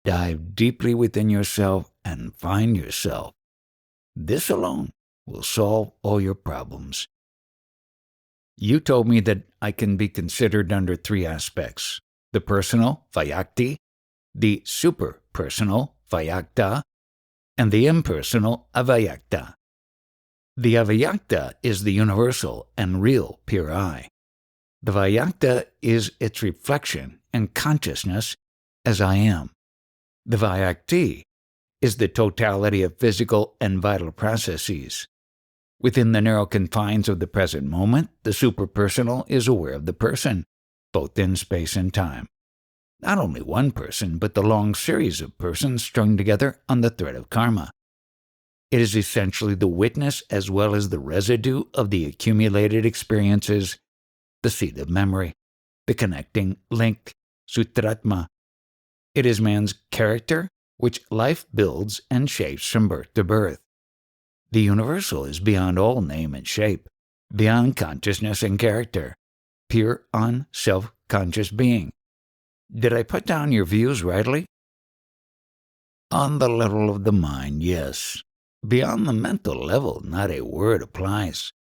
Dive deeply within yourself and find yourself. This alone will solve all your problems. You told me that I can be considered under three aspects: the personal, Vyakti, the super-personal, Vyakta, and the impersonal, Avyakta. The Avyakta is the universal and real pure I. The Vyakta is its reflection and consciousness as I am. The Vyakti is the totality of physical and vital processes. Within the narrow confines of the present moment, the superpersonal is aware of the person, both in space and time. Not only one person, but the long series of persons strung together on the thread of karma. It is essentially the witness as well as the residue of the accumulated experiences, the seed of memory, the connecting link, Sutratma. It is man's character, which life builds and shapes from birth to birth. The universal is beyond all name and shape, beyond consciousness and character, pure self-conscious being. Did I put down your views rightly? On the level of the mind, yes. Beyond the mental level, not a word applies.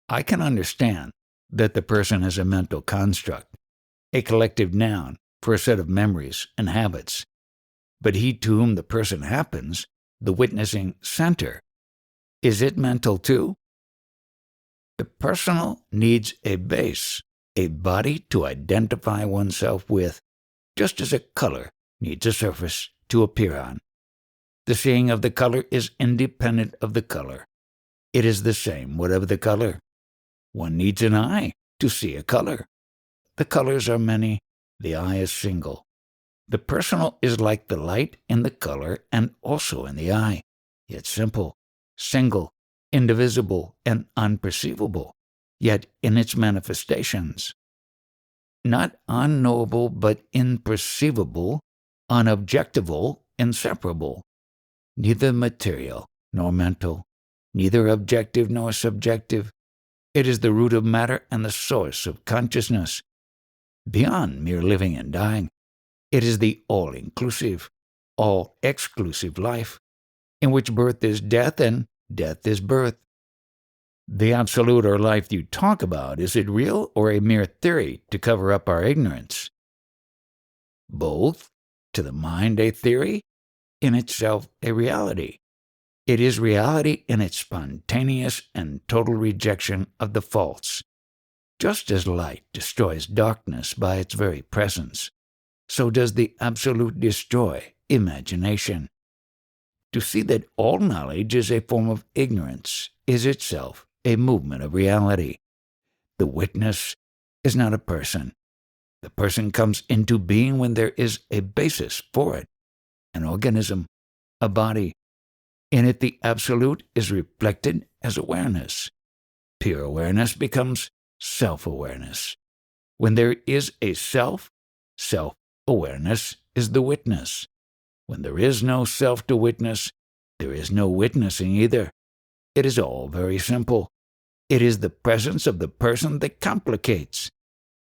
I can understand that the person is a mental construct, a collective noun for a set of memories and habits. But he to whom the person happens, the witnessing center, is it mental too? The personal needs a base, a body to identify oneself with, just as a color needs a surface to appear on. The seeing of the color is independent of the color. It is the same, whatever the color. One needs an eye to see a color. The colors are many, the eye is single. The personal is like the light in the color and also in the eye, yet simple, single, indivisible, and unperceivable, yet in its manifestations. Not unknowable, but imperceivable, unobjectivable, inseparable. Neither material nor mental, neither objective nor subjective. It is the root of matter and the source of consciousness. Beyond mere living and dying, it is the all-inclusive, all-exclusive life, in which birth is death and death is birth. The absolute or life you talk about, is it real or a mere theory to cover up our ignorance? Both. To the mind a theory, in itself a reality. It is reality in its spontaneous and total rejection of the false. Just as light destroys darkness by its very presence, so does the Absolute destroy imagination. To see that all knowledge is a form of ignorance is itself a movement of reality. The witness is not a person. The person comes into being when there is a basis for it, an organism, a body. In it the Absolute is reflected as awareness. Pure awareness becomes self-awareness. When there is a self, self-awareness is the witness. When there is no self to witness, there is no witnessing either. It is all very simple. It is the presence of the person that complicates.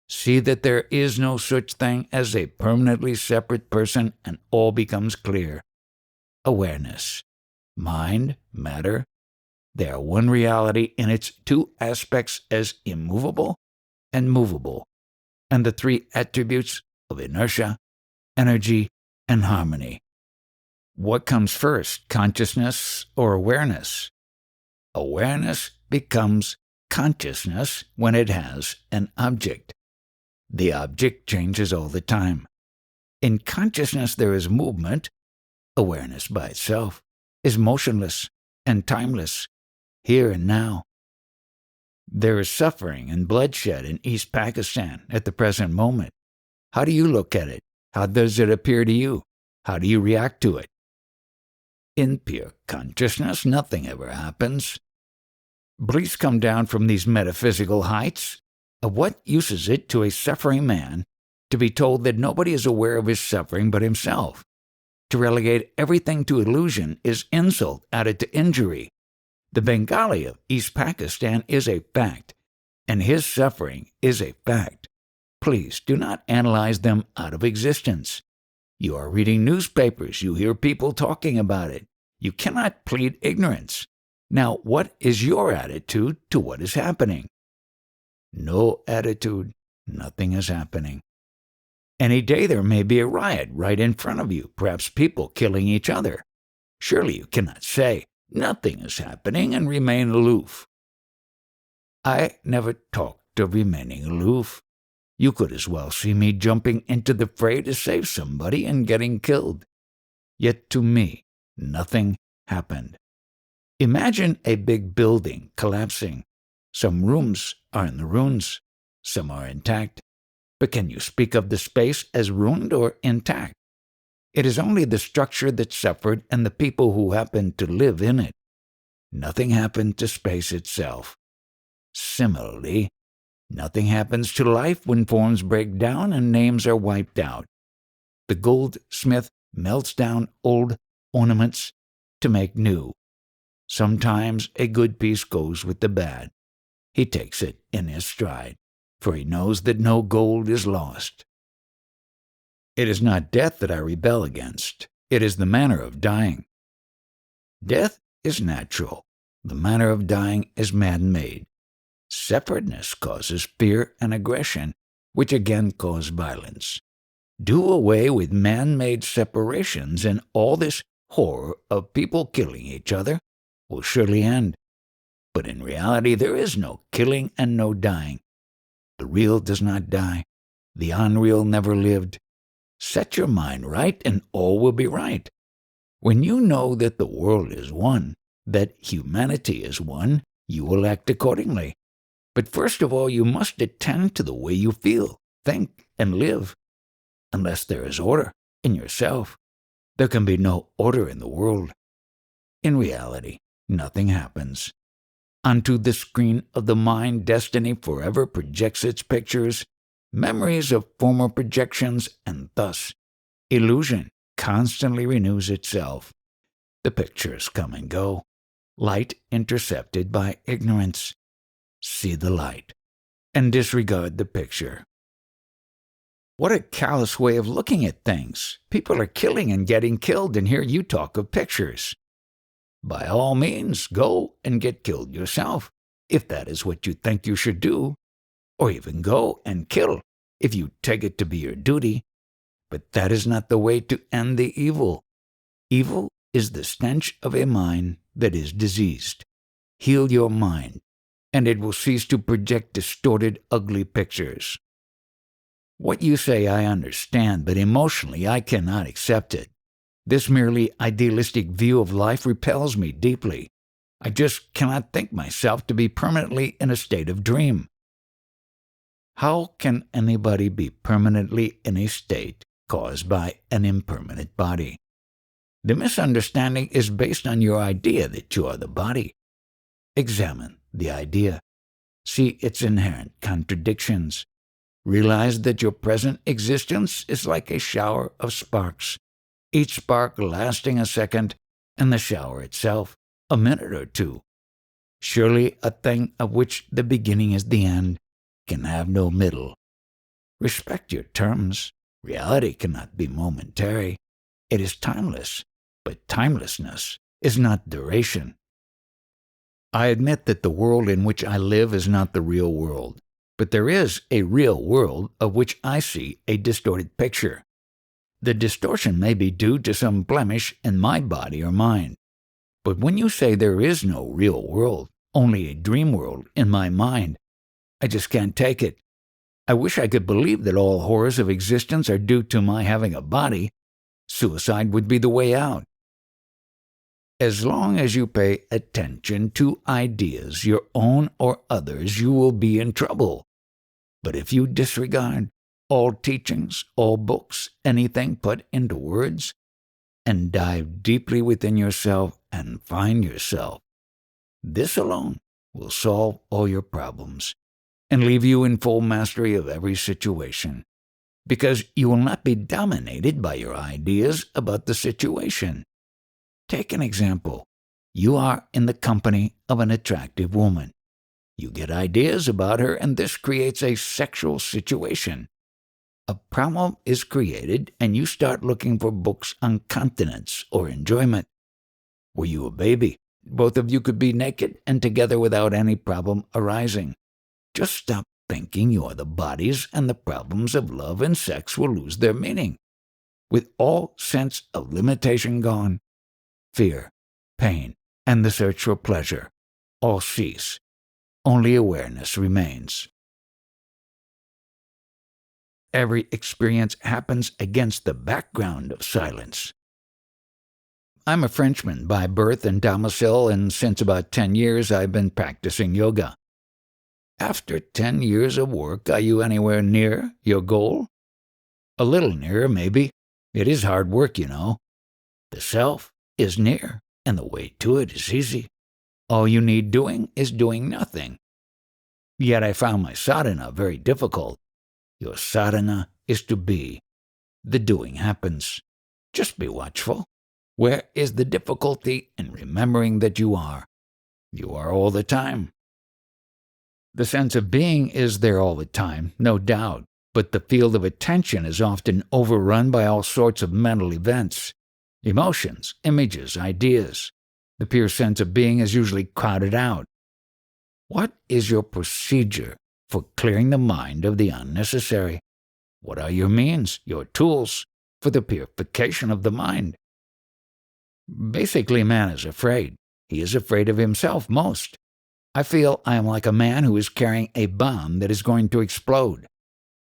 See that there is no such thing as a permanently separate person, and all becomes clear. Awareness, mind, matter, they are one reality in its two aspects as immovable and movable, and the three attributes of inertia, energy, and harmony. What comes first, consciousness or awareness? Awareness becomes consciousness when it has an object. The object changes all the time. In consciousness there is movement. Awareness by itself is motionless and timeless, here and now. There is suffering and bloodshed in East Pakistan at the present moment. How do you look at it? How does it appear to you? How do you react to it? In pure consciousness, nothing ever happens. Please come down from these metaphysical heights. Of what use is it to a suffering man to be told that nobody is aware of his suffering but himself? To relegate everything to illusion is insult added to injury. The Bengali of East Pakistan is a fact, and his suffering is a fact. Please do not analyze them out of existence. You are reading newspapers. You hear people talking about it. You cannot plead ignorance. Now, what is your attitude to what is happening? No attitude. Nothing is happening. Any day there may be a riot right in front of you, perhaps people killing each other. Surely you cannot say, nothing is happening, and remain aloof. I never talked of remaining aloof. You could as well see me jumping into the fray to save somebody and getting killed. Yet to me, nothing happened. Imagine a big building collapsing. Some rooms are in the ruins, some are intact. But can you speak of the space as ruined or intact? It is only the structure that suffered and the people who happened to live in it. Nothing happened to space itself. Similarly, nothing happens to life when forms break down and names are wiped out. The goldsmith melts down old ornaments to make new. Sometimes a good piece goes with the bad. He takes it in his stride, for he knows that no gold is lost. It is not death that I rebel against. It is the manner of dying. Death is natural. The manner of dying is man-made. Separateness causes fear and aggression, which again cause violence. Do away with man-made separations, and all this horror of people killing each other will surely end. But in reality, there is no killing and no dying. The real does not die. The unreal never lived. Set your mind right, and all will be right. When you know that the world is one, that humanity is one, you will act accordingly. But first of all, you must attend to the way you feel, think, and live. Unless there is order in yourself, there can be no order in the world. In reality, nothing happens. Onto the screen of the mind, destiny forever projects its pictures, memories of former projections, and thus illusion constantly renews itself. The pictures come and go, light intercepted by ignorance. See the light, and disregard the picture. What a callous way of looking at things. People are killing and getting killed, and here you talk of pictures. By all means, go and get killed yourself, if that is what you think you should do, or even go and kill, if you take it to be your duty. But that is not the way to end the evil. Evil is the stench of a mind that is diseased. Heal your mind, and it will cease to project distorted, ugly pictures. What you say I understand, but emotionally I cannot accept it. This merely idealistic view of life repels me deeply. I just cannot think myself to be permanently in a state of dream. How can anybody be permanently in a state caused by an impermanent body? The misunderstanding is based on your idea that you are the body. Examine the idea. See its inherent contradictions. Realize that your present existence is like a shower of sparks, each spark lasting a second, and the shower itself a minute or two. Surely a thing of which the beginning is the end can have no middle. Respect your terms. Reality cannot be momentary. It is timeless, but timelessness is not duration. I admit that the world in which I live is not the real world, but there is a real world of which I see a distorted picture. The distortion may be due to some blemish in my body or mind. But when you say there is no real world, only a dream world in my mind, I just can't take it. I wish I could believe that all horrors of existence are due to my having a body. Suicide would be the way out. As long as you pay attention to ideas, your own or others, you will be in trouble. But if you disregard all teachings, all books, anything put into words, and dive deeply within yourself and find yourself, this alone will solve all your problems and leave you in full mastery of every situation, because you will not be dominated by your ideas about the situation. Take an example. You are in the company of an attractive woman. You get ideas about her, and this creates a sexual situation. A problem is created and you start looking for books on continence or enjoyment. Were you a baby, both of you could be naked and together without any problem arising. Just stop thinking you are the bodies and the problems of love and sex will lose their meaning. With all sense of limitation gone, fear, pain, and the search for pleasure all cease. Only awareness remains. Every experience happens against the background of silence. I'm a Frenchman by birth and domicile, and since about 10 years I've been practicing yoga. After 10 years of work, are you anywhere near your goal? A little nearer, maybe. It is hard work, you know. The self is near, and the way to it is easy. All you need doing is doing nothing. Yet I found my sadhana very difficult. Your sadhana is to be. The doing happens. Just be watchful. Where is the difficulty in remembering that you are? You are all the time. The sense of being is there all the time, no doubt, but the field of attention is often overrun by all sorts of mental events, emotions, images, ideas. The pure sense of being is usually crowded out. What is your procedure for clearing the mind of the unnecessary? What are your means, your tools, for the purification of the mind? Basically, man is afraid. He is afraid of himself most. I feel I am like a man who is carrying a bomb that is going to explode.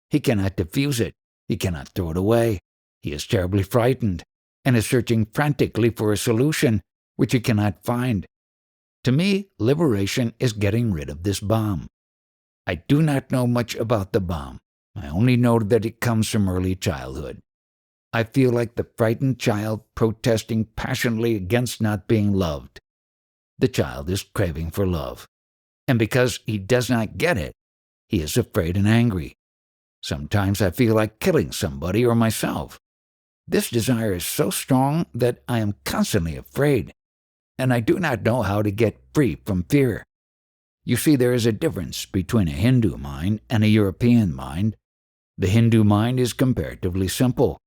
He cannot defuse it. He cannot throw it away. He is terribly frightened and is searching frantically for a solution which he cannot find. To me, liberation is getting rid of this bomb. I do not know much about the bomb. I only know that it comes from early childhood. I feel like the frightened child protesting passionately against not being loved. The child is craving for love. And because he does not get it, he is afraid and angry. Sometimes I feel like killing somebody or myself. This desire is so strong that I am constantly afraid, and I do not know how to get free from fear. You see, there is a difference between a Hindu mind and a European mind. The Hindu mind is comparatively simple.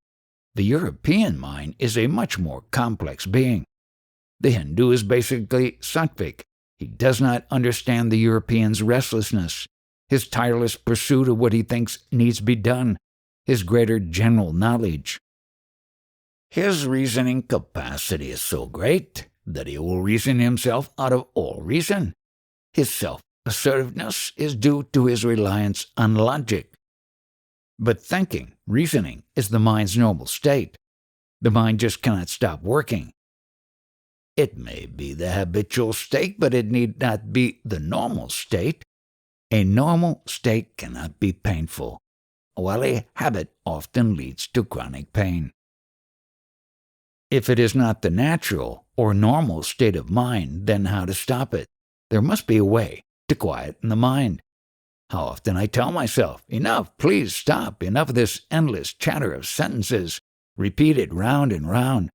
The European mind is a much more complex being. The Hindu is basically sattvic. He does not understand the European's restlessness, his tireless pursuit of what he thinks needs to be done, his greater general knowledge. His reasoning capacity is so great that he will reason himself out of all reason. His self-assertiveness is due to his reliance on logic. But thinking, reasoning, is the mind's normal state. The mind just cannot stop working. It may be the habitual state, but it need not be the normal state. A normal state cannot be painful, while a habit often leads to chronic pain. If it is not the natural or normal state of mind, then how to stop it? There must be a way to quieten the mind. How often I tell myself, enough, please stop, enough of this endless chatter of sentences, repeated round and round.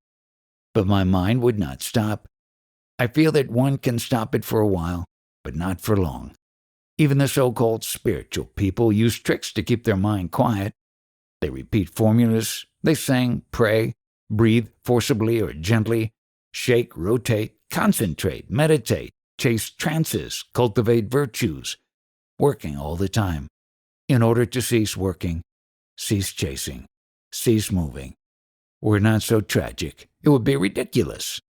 But my mind would not stop. I feel that one can stop it for a while, but not for long. Even the so-called spiritual people use tricks to keep their mind quiet. They repeat formulas, they sing, pray, breathe forcibly or gently, shake, rotate, concentrate, meditate, chase trances, cultivate virtues, working all the time, in order to cease working, cease chasing, cease moving. Were it not so tragic, it would be ridiculous.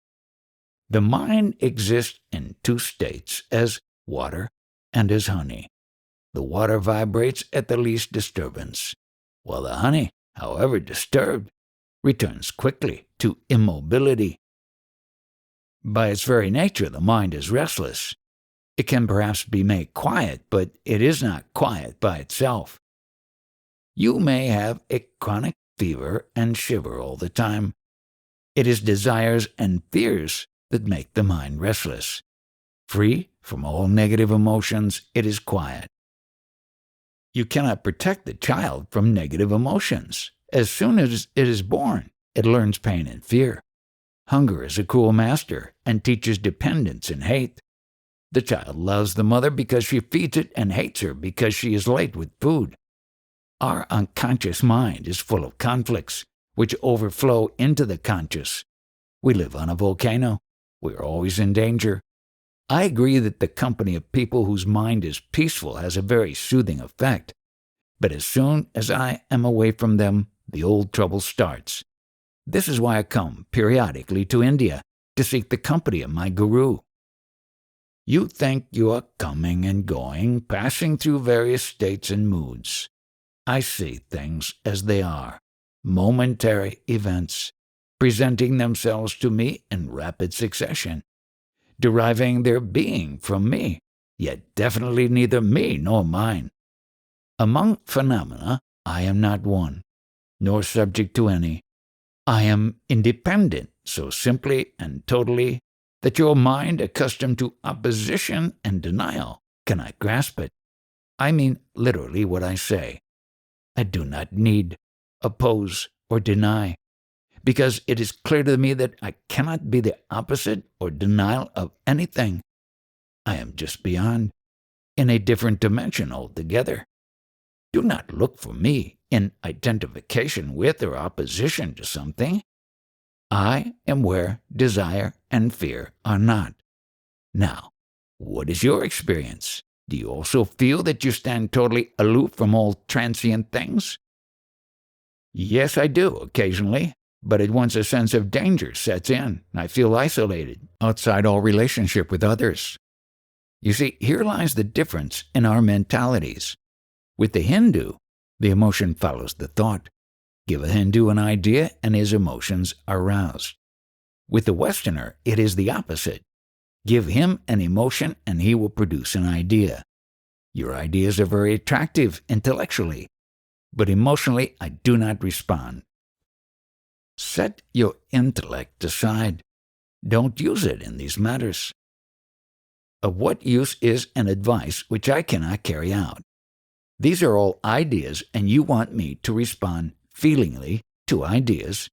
The mind exists in two states, as water and as honey. The water vibrates at the least disturbance, while the honey, however disturbed, returns quickly to immobility. By its very nature, the mind is restless. It can perhaps be made quiet, but it is not quiet by itself. You may have a chronic fever and shiver all the time. It is desires and fears that make the mind restless. Free from all negative emotions, it is quiet. You cannot protect the child from negative emotions. As soon as it is born, it learns pain and fear. Hunger is a cruel master and teaches dependence and hate. The child loves the mother because she feeds it and hates her because she is late with food. Our unconscious mind is full of conflicts, which overflow into the conscious. We live on a volcano. We are always in danger. I agree that the company of people whose mind is peaceful has a very soothing effect. But as soon as I am away from them, the old trouble starts. This is why I come periodically to India, to seek the company of my guru. You think you are coming and going, passing through various states and moods. I see things as they are, momentary events, presenting themselves to me in rapid succession, deriving their being from me, yet definitely neither me nor mine. Among phenomena, I am not one, nor subject to any. I am independent, so simply and totally that your mind, accustomed to opposition and denial, cannot grasp it. I mean literally what I say. I do not need, oppose, or deny, because it is clear to me that I cannot be the opposite or denial of anything. I am just beyond, in a different dimension altogether. Do not look for me in identification with or opposition to something. I am where desire and fear are not. Now, what is your experience? Do you also feel that you stand totally aloof from all transient things? Yes, I do, occasionally, but at once a sense of danger sets in. I feel isolated, outside all relationship with others. You see, here lies the difference in our mentalities. With the Hindu, the emotion follows the thought. Give a Hindu an idea and his emotions are roused. With the Westerner, it is the opposite. Give him an emotion and he will produce an idea. Your ideas are very attractive intellectually, but emotionally I do not respond. Set your intellect aside. Don't use it in these matters. Of what use is an advice which I cannot carry out? These are all ideas, and you want me to respond feelingly to ideas,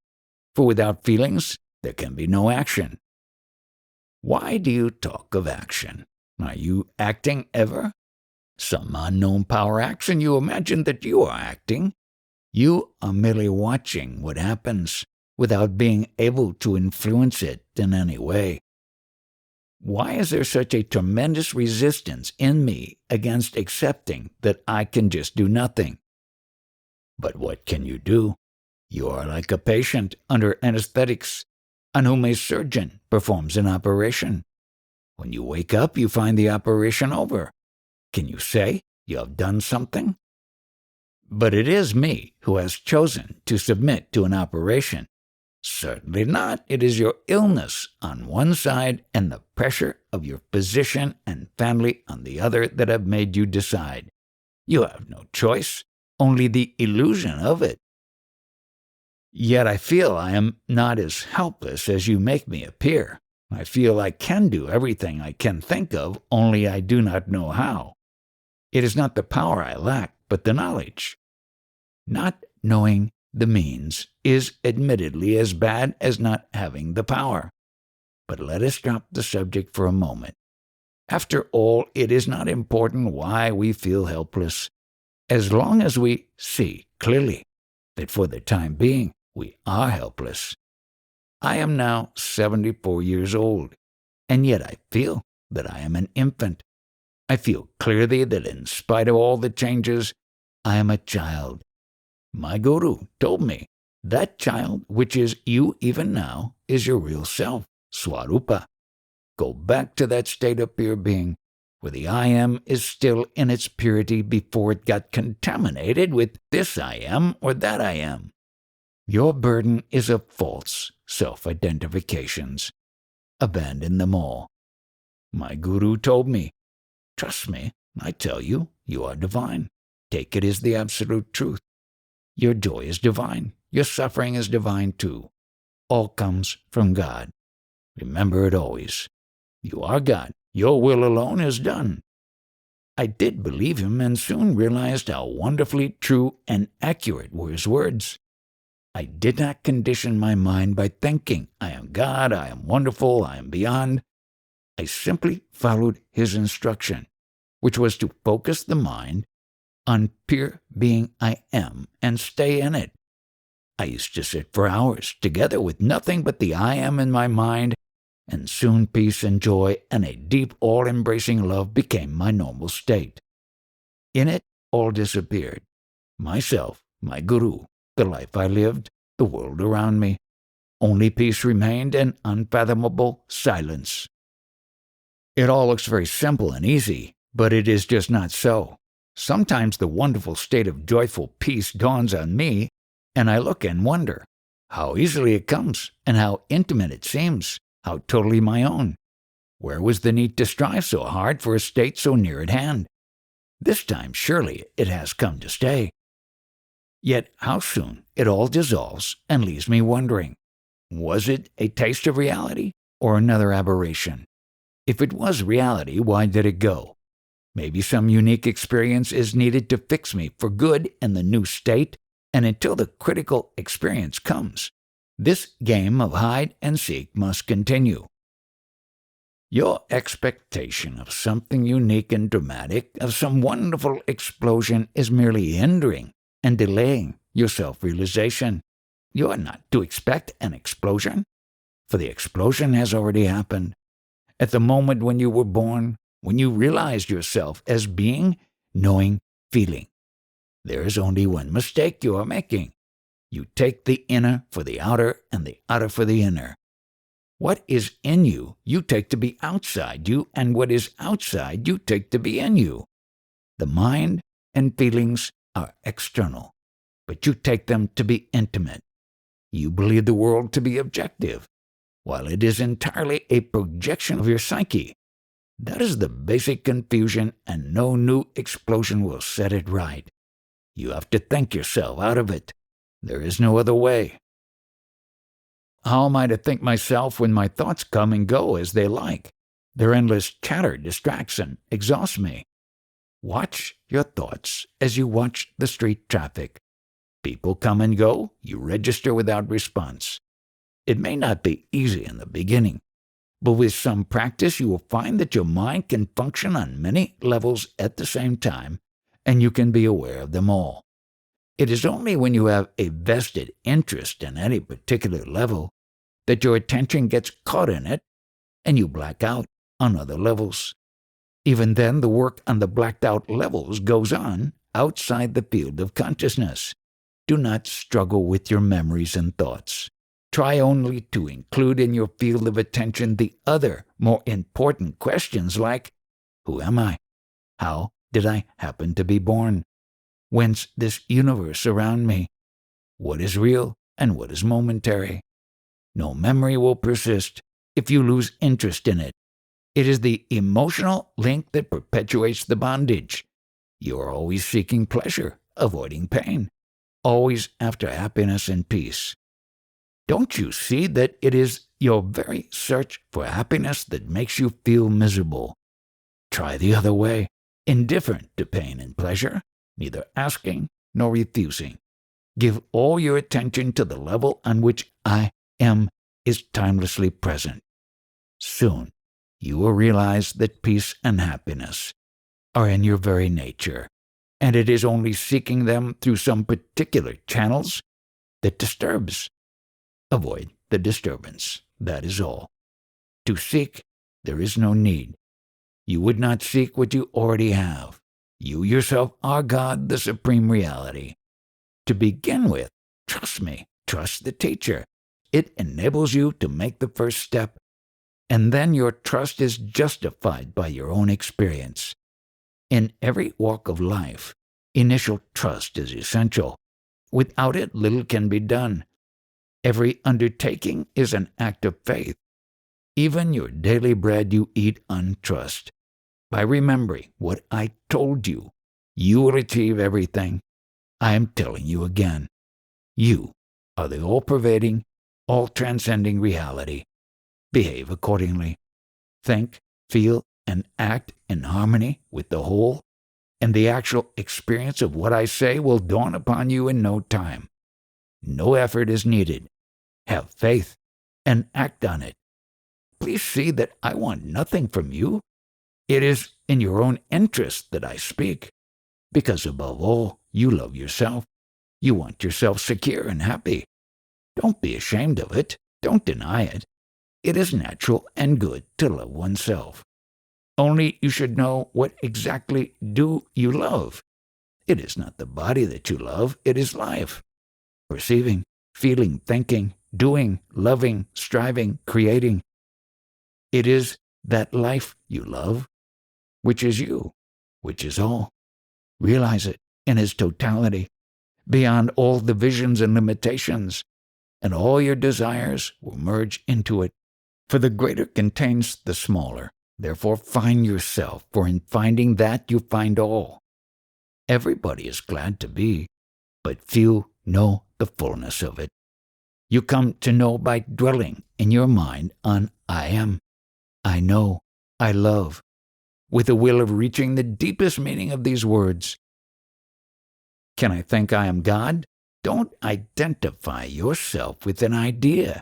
for without feelings there can be no action. Why do you talk of action? Are you acting ever? Some unknown power acts, and you imagine that you are acting. You are merely watching what happens, without being able to influence it in any way. Why is there such a tremendous resistance in me against accepting that I can just do nothing? But what can you do? You are like a patient under anesthetics on whom a surgeon performs an operation. When you wake up, you find the operation over. Can you say you have done something? But it is me who has chosen to submit to an operation. Certainly not. It is your illness on one side and the pressure of your physician and family on the other that have made you decide. You have no choice, only the illusion of it. Yet I feel I am not as helpless as you make me appear. I feel I can do everything I can think of, only I do not know how. It is not the power I lack, but the knowledge. Not knowing the means is admittedly as bad as not having the power. But let us drop the subject for a moment. After all, it is not important why we feel helpless, as long as we see clearly that for the time being we are helpless. I am now 74 years old, and yet I feel that I am an infant. I feel clearly that in spite of all the changes, I am a child. My guru told me that child, which is you even now, is your real self, Swarupa. Go back to that state of pure being, where the I am is still in its purity before it got contaminated with this I am or that I am. Your burden is of false self-identifications. Abandon them all. My guru told me, trust me, I tell you, you are divine. Take it as the absolute truth. Your joy is divine. Your suffering is divine too. All comes from God. Remember it always. You are God. Your will alone is done. I did believe him and soon realized how wonderfully true and accurate were his words. I did not condition my mind by thinking, I am God, I am wonderful, I am beyond. I simply followed his instruction, which was to focus the mind on pure being I am and stay in it. I used to sit for hours together with nothing but the I am in my mind, and soon peace and joy and a deep, all-embracing love became my normal state. In it, all disappeared. Myself, my guru, the life I lived, the world around me. Only peace remained and unfathomable silence. It all looks very simple and easy, but it is just not so. Sometimes the wonderful state of joyful peace dawns on me, and I look and wonder how easily it comes and how intimate it seems, how totally my own. Where was the need to strive so hard for a state so near at hand? This time, surely, it has come to stay. Yet how soon it all dissolves and leaves me wondering, was it a taste of reality or another aberration? If it was reality, why did it go? Maybe some unique experience is needed to fix me for good in the new state, and until the critical experience comes, this game of hide and seek must continue. Your expectation of something unique and dramatic, of some wonderful explosion, is merely hindering and delaying your self-realization. You are not to expect an explosion, for the explosion has already happened. At the moment when you were born, when you realized yourself as being, knowing, feeling. There is only one mistake you are making. You take the inner for the outer and the outer for the inner. What is in you, you take to be outside you, and what is outside, you take to be in you. The mind and feelings are external, but you take them to be intimate. You believe the world to be objective, while it is entirely a projection of your psyche. That is the basic confusion, and no new explosion will set it right. You have to think yourself out of it. There is no other way. How am I to think myself when my thoughts come and go as they like? Their endless chatter distracts and exhausts me. Watch your thoughts as you watch the street traffic. People come and go, you register without response. It may not be easy in the beginning, but with some practice you will find that your mind can function on many levels at the same time, and you can be aware of them all. It is only when you have a vested interest in any particular level that your attention gets caught in it, and you black out on other levels. Even then, the work on the blacked out levels goes on outside the field of consciousness. Do not struggle with your memories and thoughts. Try only to include in your field of attention the other, more important questions like, who am I? How did I happen to be born? Whence this universe around me? What is real and what is momentary? No memory will persist if you lose interest in it. It is the emotional link that perpetuates the bondage. You are always seeking pleasure, avoiding pain, always after happiness and peace. Don't you see that it is your very search for happiness that makes you feel miserable? Try the other way, indifferent to pain and pleasure, neither asking nor refusing. Give all your attention to the level on which I am is timelessly present. Soon, you will realize that peace and happiness are in your very nature, and it is only seeking them through some particular channels that disturbs. Avoid the disturbance, that is all. To seek, there is no need. You would not seek what you already have. You yourself are God, the supreme reality. To begin with, trust me, trust the teacher. It enables you to make the first step, and then your trust is justified by your own experience. In every walk of life, initial trust is essential. Without it, little can be done. Every undertaking is an act of faith. Even your daily bread you eat on trust. By remembering what I told you, you will achieve everything. I am telling you again. You are the all-pervading, all-transcending reality. Behave accordingly. Think, feel, and act in harmony with the whole, and the actual experience of what I say will dawn upon you in no time. No effort is needed. Have faith and act on it. Please see that I want nothing from you. It is in your own interest that I speak. because above all, you love yourself. You want yourself secure and happy. Don't be ashamed of it. Don't deny it. It is natural and good to love oneself. Only you should know what exactly do you love. It is not the body that you love, it is life. Perceiving, feeling, thinking, doing, loving, striving, creating. It is that life you love, which is you, which is all. Realize it in its totality, beyond all divisions and limitations, and all your desires will merge into it. For the greater contains the smaller. Therefore find yourself, for in finding that you find all. Everybody is glad to be, but few know the fullness of it. You come to know by dwelling in your mind on I am, I know, I love, with the will of reaching the deepest meaning of these words. Can I think I am God? Don't identify yourself with an idea.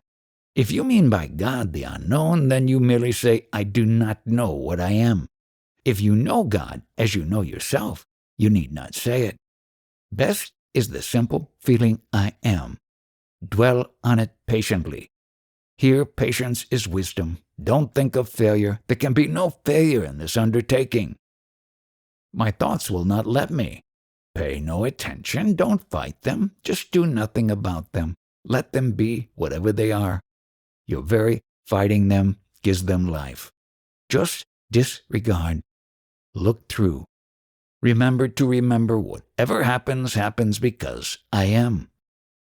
If you mean by God the unknown, then you merely say, I do not know what I am. If you know God as you know yourself, you need not say it. Best is the simple feeling I am. Dwell on it patiently. Here patience is wisdom. Don't think of failure. There can be no failure in this undertaking. My thoughts will not let me. Pay no attention. Don't fight them. Just do nothing about them. Let them be whatever they are. Your very fighting them gives them life. Just disregard. Look through. Remember to remember whatever happens, happens because I am.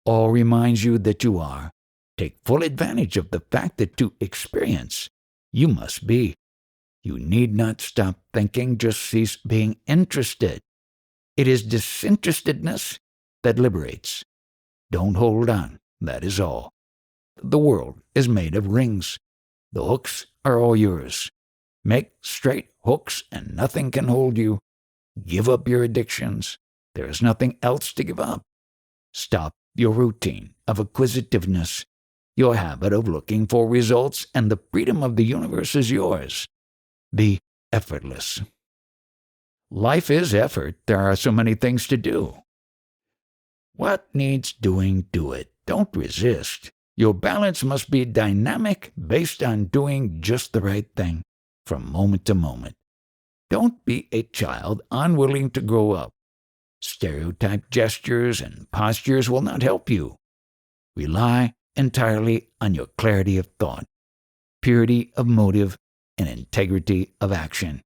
All reminds you that you are. Take full advantage of the fact that to experience, you must be. You need not stop thinking, just cease being interested. It is disinterestedness that liberates. Don't hold on, that is all. The world is made of rings. The hooks are all yours. Make straight hooks and nothing can hold you. Give up your addictions. There is nothing else to give up. Stop your routine of acquisitiveness, your habit of looking for results, and the freedom of the universe is yours. Be effortless. Life is effort. There are so many things to do. What needs doing, do it. Don't resist. Your balance must be dynamic, based on doing just the right thing, from moment to moment. Don't be a child unwilling to grow up. Stereotyped gestures and postures will not help you. Rely entirely on your clarity of thought, purity of motive, and integrity of action.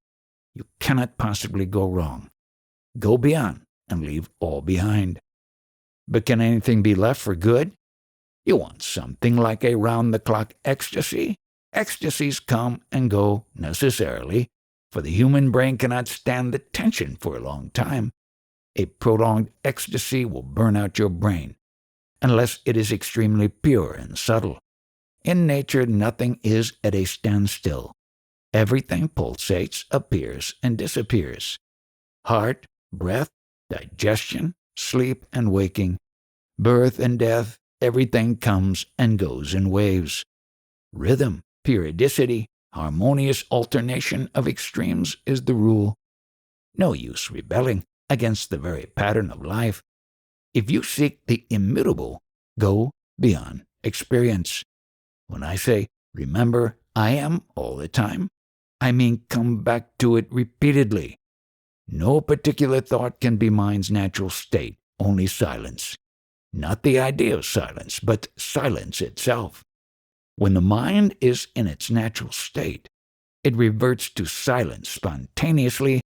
You cannot possibly go wrong. Go beyond and leave all behind. But can anything be left for good? You want something like a round-the-clock ecstasy? Ecstasies come and go necessarily, for the human brain cannot stand the tension for a long time. A prolonged ecstasy will burn out your brain, unless it is extremely pure and subtle. In nature, nothing is at a standstill. Everything pulsates, appears, and disappears. Heart, breath, digestion, sleep and waking, birth and death, everything comes and goes in waves. Rhythm, periodicity, harmonious alternation of extremes is the rule. No use rebelling against the very pattern of life. If you seek the immutable, go beyond experience. When I say, remember, I am all the time, I mean come back to it repeatedly. No particular thought can be mind's natural state, only silence. Not the idea of silence, but silence itself. When the mind is in its natural state, it reverts to silence spontaneously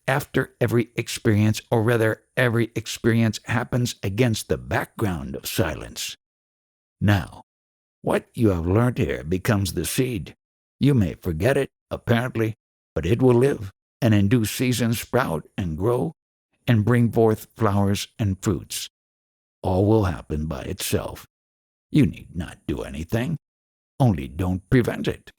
after every experience, or rather every experience happens against the background of silence. Now, what you have learned here becomes the seed. You may forget it, apparently, but it will live, and in due season sprout and grow, and bring forth flowers and fruits. All will happen by itself. You need not do anything, only don't prevent it.